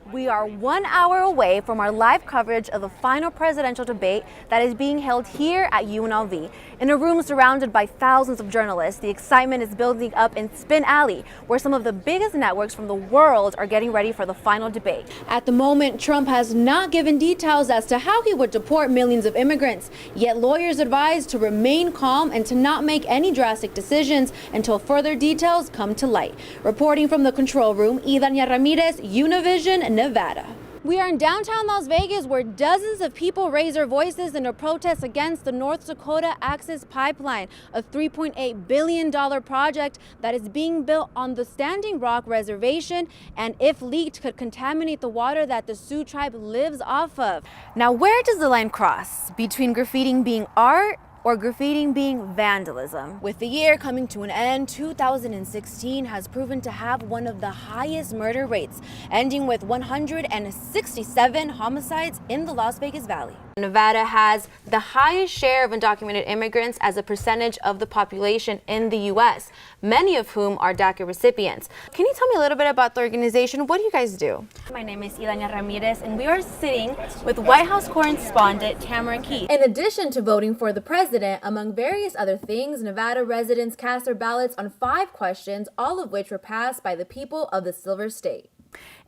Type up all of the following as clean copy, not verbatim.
We are 1 hour away from our live coverage of the final presidential debate that is being held here at UNLV. In a room surrounded by thousands of journalists, the excitement is building up in Spin Alley, where some of the biggest networks from the world are getting ready for the final debate. At the moment, Trump has not given details as to how he would deport millions of immigrants, yet lawyers advise to remain calm and to not make any drastic decisions until further details come to light. Reporting from the control room, Idania Ramirez, Univision, Nevada. We are in downtown Las Vegas, where dozens of people raise their voices in a protest against the North Dakota Access Pipeline, a $3.8 billion project that is being built on the Standing Rock Reservation and, if leaked, could contaminate the water that the Sioux tribe lives off of. Now, where does the line cross between graffitiing being art or graffitiing being vandalism? With the year coming to an end, 2016 has proven to have one of the highest murder rates, ending with 167 homicides in the Las Vegas Valley. Nevada has the highest share of undocumented immigrants as a percentage of the population in the U.S., many of whom are DACA recipients. Can you tell me a little bit about the organization? What do you guys do? My name is Idania Ramirez, and we are sitting with White House correspondent Tamara Keith. In addition to voting for the president, among various other things, Nevada residents cast their ballots on 5 questions, all of which were passed by the people of the Silver State.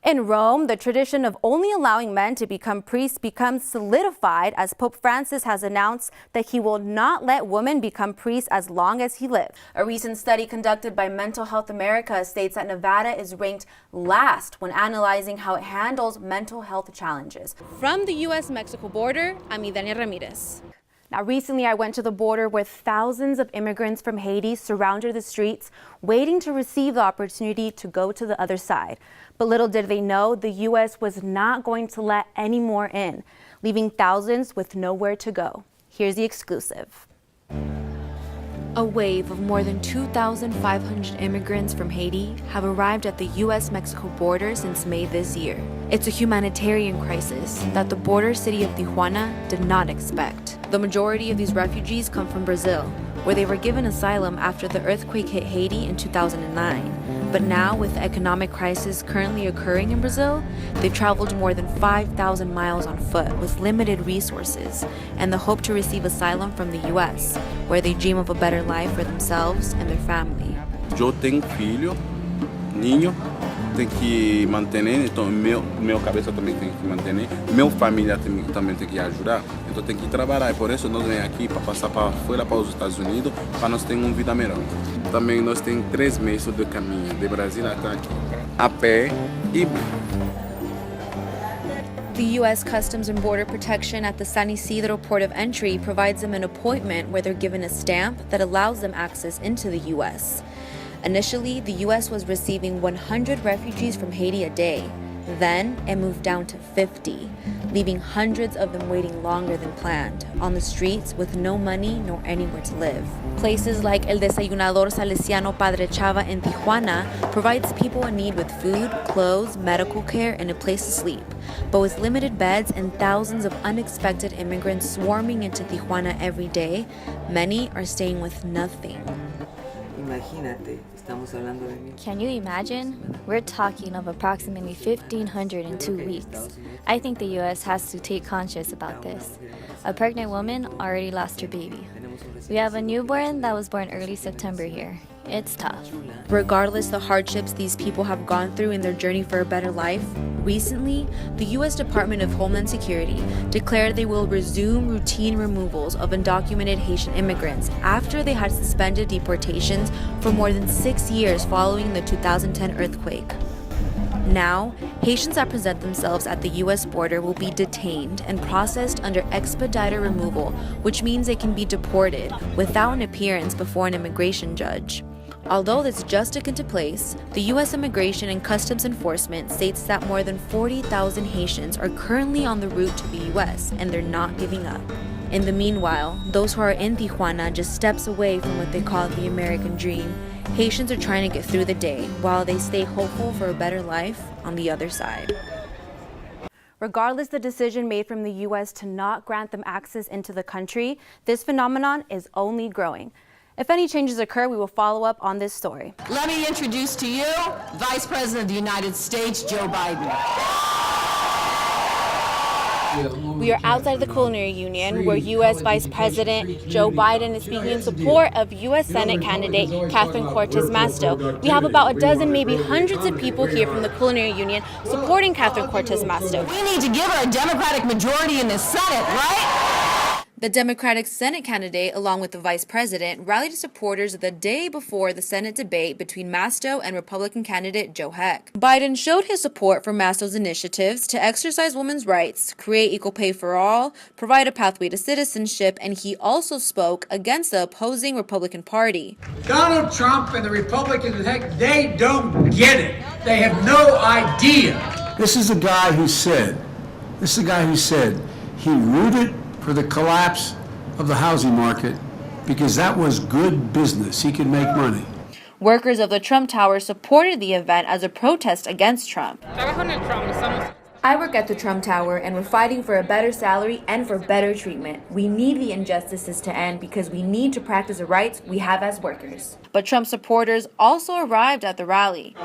In Rome, the tradition of only allowing men to become priests becomes solidified as Pope Francis has announced that he will not let women become priests as long as he lives. A recent study conducted by Mental Health America states that Nevada is ranked last when analyzing how it handles mental health challenges. From the U.S.-Mexico border, I'm Idania Ramirez. Now, recently I went to the border where thousands of immigrants from Haiti surrounded the streets, waiting to receive the opportunity to go to the other side. But little did they know, the U.S. was not going to let any more in, leaving thousands with nowhere to go. Here's the exclusive. A wave of more than 2,500 immigrants from Haiti have arrived at the U.S.-Mexico border since May this year. It's a humanitarian crisis that the border city of Tijuana did not expect. The majority of these refugees come from Brazil, where they were given asylum after the earthquake hit Haiti in 2009. But now, with the economic crisis currently occurring in Brazil, they've traveled more than 5,000 miles on foot with limited resources and the hope to receive asylum from the U.S., where they dream of a better life for themselves and their family. Eu tenho filho, ninho, tem que manter, então meu cabeça também tem que manter, meu família também tem que ajudar, então tem que trabalhar, e por isso nós vem aqui para passar para fora, para os Estados Unidos, para nós ter uma vida melhor. Também nós temos 3 meses de caminho, de Brasil até aqui, a pé e... The U.S. Customs and Border Protection at the San Isidro port of entry provides them an appointment where they're given a stamp that allows them access into the U.S. Initially, the U.S. was receiving 100 refugees from Haiti a day. Then, it moved down to 50, leaving hundreds of them waiting longer than planned, on the streets with no money nor anywhere to live. Places like El Desayunador Salesiano Padre Chava in Tijuana provides people in need with food, clothes, medical care, and a place to sleep. But with limited beds and thousands of unexpected immigrants swarming into Tijuana every day, many are staying with nothing. Can you imagine? We're talking of approximately 1,500 in 2 weeks. I think the U.S. has to take conscious about this. A pregnant woman already lost her baby. We have a newborn that was born early September here. It's tough. Regardless the hardships these people have gone through in their journey for a better life, recently, the U.S. Department of Homeland Security declared they will resume routine removals of undocumented Haitian immigrants after they had suspended deportations for more than 6 years following the 2010 earthquake. Now, Haitians that present themselves at the U.S. border will be detained and processed under expedited removal, which means they can be deported without an appearance before an immigration judge. Although this just took into place, the U.S. Immigration and Customs Enforcement states that more than 40,000 Haitians are currently on the route to the U.S., and they're not giving up. In the meanwhile, those who are in Tijuana just steps away from what they call the American dream. Haitians are trying to get through the day while they stay hopeful for a better life on the other side. Regardless the decision made from the U.S. to not grant them access into the country, this phenomenon is only growing. If any changes occur, we will follow up on this story. Let me introduce to you Vice President of the United States, Joe Biden. We are outside the Culinary Union, where U.S. Vice President Joe Biden is speaking in support of U.S. Senate candidate Catherine Cortez Masto. We have about a dozen, maybe hundreds of people here from the Culinary Union supporting Catherine Cortez Masto. We need to give her a Democratic majority in the Senate, right? The Democratic Senate candidate, along with the vice president, rallied supporters the day before the Senate debate between Masto and Republican candidate Joe Heck. Biden showed his support for Masto's initiatives to exercise women's rights, create equal pay for all, provide a pathway to citizenship, and he also spoke against the opposing Republican Party. Donald Trump and the Republicans, heck, they don't get it. They have no idea. This is a guy who said he rooted for the collapse of the housing market because that was good business. He could make money. Workers of the Trump Tower supported the event as a protest against Trump. I work at the Trump Tower and we're fighting for a better salary and for better treatment. We need the injustices to end because we need to practice the rights we have as workers. But Trump supporters also arrived at the rally.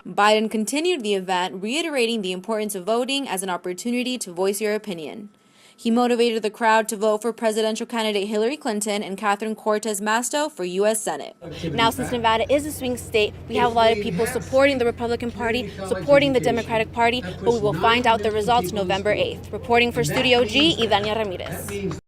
Biden continued the event, reiterating the importance of voting as an opportunity to voice your opinion. He motivated the crowd to vote for presidential candidate Hillary Clinton and Catherine Cortez Masto for U.S. Senate. Now, since Nevada is a swing state, we have a lot of people supporting the Republican Party, supporting the Democratic Party, but we will find out the results November 8th. Reporting for Studio G, Idania Ramirez.